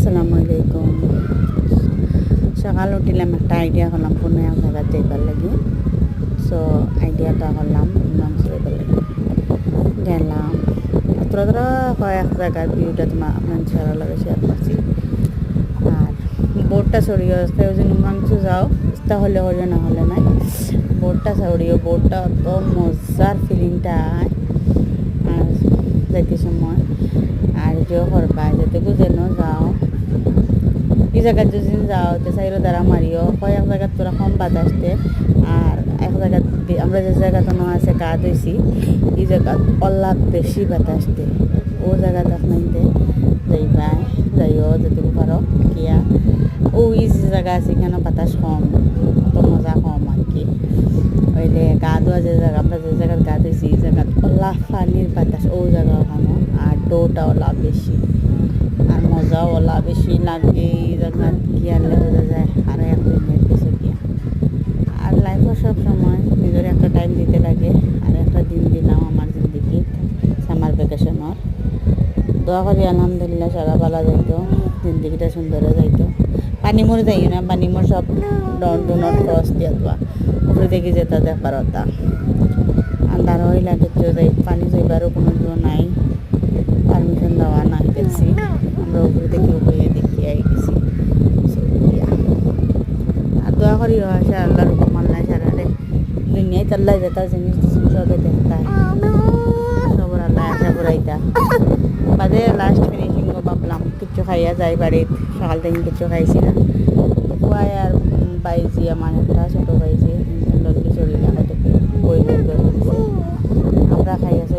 আসসালামু আলাইকুম। সকাল উঠিলাম, একটা আইডিয়া করলাম কোনো এক জায়গায় যাইবার লাগে। সো আইডিয়াটা করলাম মাংস যাইবার লাগে। গেলাম অত কয়েক জায়গার ভিউটা তোমার আপনার ছেড়া লাগে শেয়ার করছি। আর বোর্ডটা সরিয়ে আসতে ওই যে মাংস যাও ইস্তা হলে হলে না হলে নাই, বোর্ডটা সরিয়ে বোর্ডটা অত মজার ফিলিংটা আয় আর যাইতে সময় আর যে করবা যাতে বুঝেনো যাও এই জায়গায় যদি যাও তো সাইরো দ্বারা মারিও কয়েক জায়গায় তোরা কম বাতাসতে আর এক জায়গা আমরা যে জায়গাটা না আছে গা ধুইছি এই জায়গা অল্লাহ বেশি বাতাসতে ও জায়গাটা আপনাইতে যাইবা যাইও যেটুকু পারো কিয়া ওই যে জায়গা আছে এখানে বাতাস কম, অত মজা কম আর কি। ওইলে গা ধোয়া যে জায়গা আমরা যে জায়গায় গা ধুইছি এই জায়গা অল্লাহ পানির বাতাস ও জায়গা ওখানো আর ডোটা ওলা বেশি আর মজাও ওলা বেশি লাগে। এই জায়গা গিয়ালে বোঝা যায় আর একদিনের কিছু গিয়া আর লাইফও সব সময় নিজের একটা টাইম দিতে লাগে। আর একটা দিন দিলাম আমার জিন্দগি সামার ভ্যাকেশনের, দোয়া করি আলহামদুলিল্লাহ সারা বেলা যাইতো, জিন্দগিটা সুন্দরে যাইতো। পানিমোর যাই না, পানিমোর সব ডো নট ক্রস দিয়া দোয়া উপরে দেখি যেটা দেখার ওটা আন্ধার হইলা দেখতে যাই, পানি যাইবারও কোনো জো নাই, পারমিশন দেওয়া নাই দেখছি। আমরা উপরে দেখি উপরে দেখি আই গেছি। আর দোয়া করি আসে আল্লাহর হুকুম আল্লাহ সারারে দুনিয়ায় তাল্লাহ যেটা জিনিস সবে দেখতে সবর আল্লাহ আশা করাইতা বাদে লাস্ট ফিনিশিংও ভাবলাম কিচ্ছু খাইয়া যাই বাড়ির, সকাল থেকে কিচ্ছু খাইছি না। খুয়াই আর পাইছি আমার একটা ছোটো পাইছি লড়কি চড়ি লাগাতে বই বই করে দিচ্ছে। আমরা খাইয়াছি